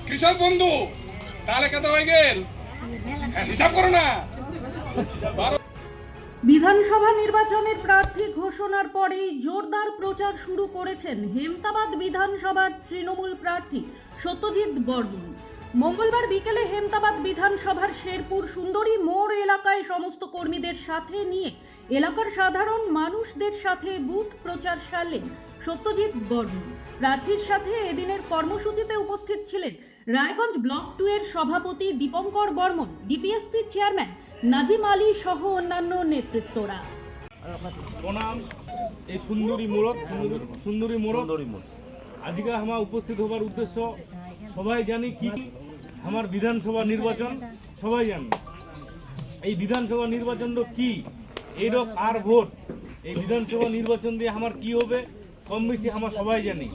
কৃষক বন্ধু তাহলে কত হয়ে গেল হিসাব করো না। বিধানসভা নির্বাচনের প্রার্থী ঘোষণার পরেই জোরদার প্রচার শুরু করেছেন হেমতাবাদ বিধানসভার তৃণমূল প্রার্থী সত্যজিৎ বর্মন। মঙ্গলবার বিকেলে হেমতাবাদ বিধানসভার শেরপুর সুন্দরী মোড় এলাকায় সমস্ত কর্মীদের সাথে নিয়ে এলাকার সাধারণ মানুষদের সাথে বুথ প্রচার সারলেন সত্যজিৎ বর্মন। প্রার্থীর সাথে এদিনের কর্মসূচিতে উপস্থিত ছিলেন রায়গঞ্জ ব্লক 2 এর সভাপতি দীপঙ্কর বর্মন, ডিপিএসসি চেয়ারম্যান নাজিম আলী সহ অন্যান্য নেতৃত্বরা। প্রণাম। এই সুন্দরী মোড় আজকে আমার উপস্থিত হবার উদ্দেশ্য সবাই জানি কি আমার বিধানসভা নির্বাচন সবাই জানি। এই বিধানসভা নির্বাচনটা কি, এইটা আর ভোট, এই বিধানসভা নির্বাচন দিয়ে আমার কি হবে কম বেশি আমরা সবাই জানি।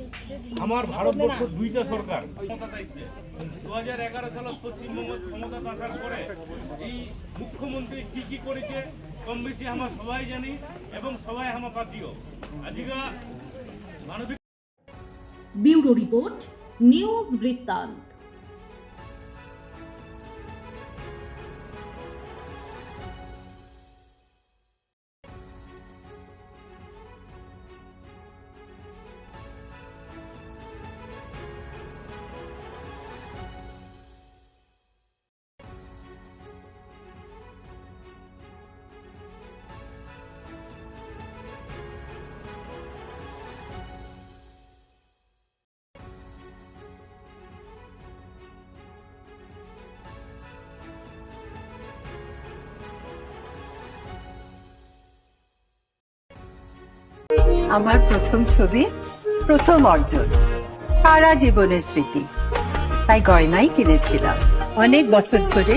আমার ভারতবর্ষ 2টা সরকার 2011 সালে পশ্চিমবঙ্গ ক্ষমতা আসার পরে এই মুখ্যমন্ত্রী কি করেছে কম বেশি আমরা সবাই জানি এবং সবাই আমার পাচ্ছিও। আজকে মানবিক ব্যুরো রিপোর্ট, নিউজ বৃত্তান্ত। আমার প্রথম ছবি, প্রথম অর্জন, সারা জীবনের স্মৃতি, তাই গয়নাই কিনেছিলাম। অনেক বছর ধরে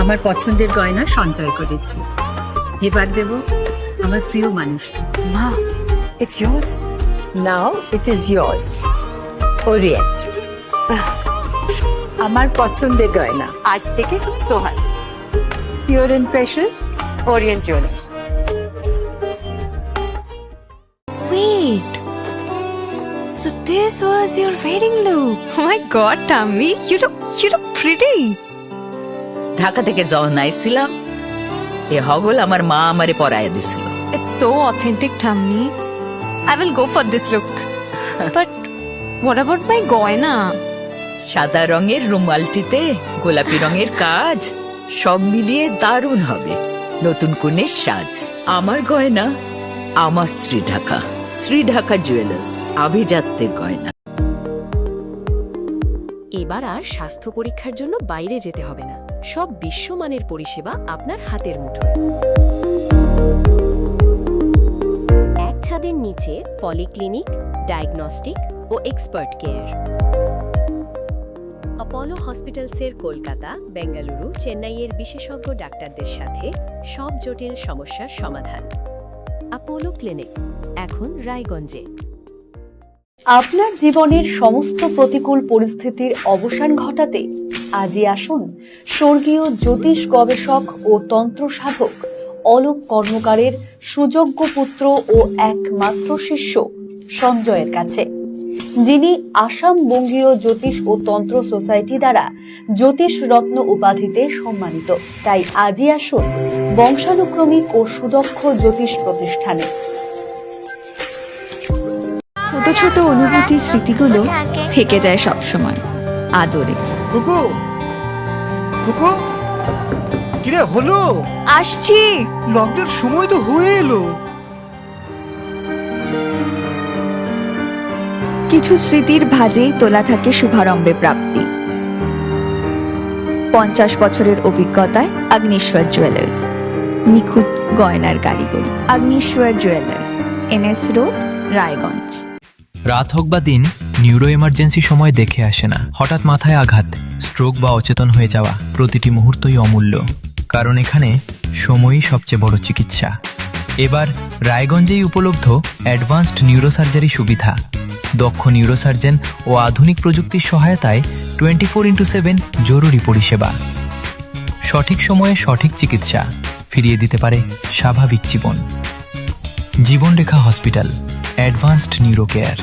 আমার পছন্দের গয়না সঞ্চয় করেছি। এবার দেব আমার প্রিয় মানুষকে। মা, it's yours. Now it is yours. Orient. আমার পছন্দের গয়না আজ থেকে সোহান, Pure and Precious, Orient Jewelers. Wait. So this was your wedding look. Oh my god, Tammy, you look pretty. Dhaka থেকে যখন আইছিলাম এ হগল আমার মা আমারে পরাইয়া দিছিল। It's so authentic, Tammy. I will go for this look. But what about my goina? সাদা রঙের রুমালটিতে গোলাপি রঙের কাজ, সব মিলিয়ে দারুণ হবে নতুন কনের সাজ। আমার গয়না আমার শ্রী ঢাকা জুয়েলার্স, আভিজাত্যের গয়না। এবার আর স্বাস্থ্য পরীক্ষার জন্য বাইরে যেতে হবে না, সব বিশ্বমানের পরিষেবা আপনার হাতের মুঠোয়। এক ছাদের নিচে পলিক্লিনিক, ডায়াগনস্টিক ও এক্সপার্ট কেয়ার। অপোলো হসপিটালসের কলকাতা, বেঙ্গালুরু, চেন্নাইয়ের বিশেষজ্ঞ ডাক্তারদের সাথে সব জটিল সমস্যার সমাধান। অপোলো ক্লিনিক এখন রায়গঞ্জে। আপনার জীবনের সমস্ত প্রতিকূল পরিস্থিতির অবসান ঘটাতে আজই আসুন স্বর্গীয় জ্যোতিষ গবেষক ও তন্ত্র সাধক অলোক কর্মকারের সুযোগ্য পুত্র ও একমাত্র শিষ্য সঞ্জয়ের কাছে, যিনি আসাম বঙ্গীয় জ্যোতিষ ও তন্ত্র সোসাইটি দ্বারা জ্যোতিষ রত্ন উপাধিতে সম্মানিত। তাই আজই আসুন বংশানুক্রমিক ও সুদক্ষ জ্যোতিষ প্রতিষ্ঠানে। ছোট ছোট অনুভূতি, স্মৃতিগুলো থেকে যায় সব সময় আদরে। কুকু কুকু, কিরে হলো? আসছি। লকডাউন সময় তো হয়ে এলো। কিছু স্মৃতির ভাজেই তোলা থাকে শুভারম্ভে প্রাপ্তি। 50 বছরের অভিজ্ঞতায় অগ্নিশ্বর জুয়েলার্স, নিখুঁত গয়নার কারিগরি। Agnishwar jewellers, NS road, Raiganj. রাত হোক বা দিন, নিউরো এমার্জেন্সি সময় দেখে আসে না। হঠাৎ মাথায় আঘাত, স্ট্রোক বা অচেতন হয়ে যাওয়া, প্রতিটি মুহূর্তই অমূল্য, কারণ এখানে সময়ই সবচেয়ে বড় চিকিৎসা। এবার রায়গঞ্জেই উপলব্ধ অ্যাডভান্সড নিউরোসার্জারি সুবিধা। দক্ষ নিউরোসার্জন ও আধুনিক প্রযুক্তির সহায়তায় 24x7 জরুরি পরিষেবা। সঠিক সময়ে সঠিক চিকিৎসা ফিরিয়ে দিতে পারে স্বাভাবিক জীবন। জীবনরেখা হসপিটাল, অ্যাডভান্সড নিউরো কেয়ার।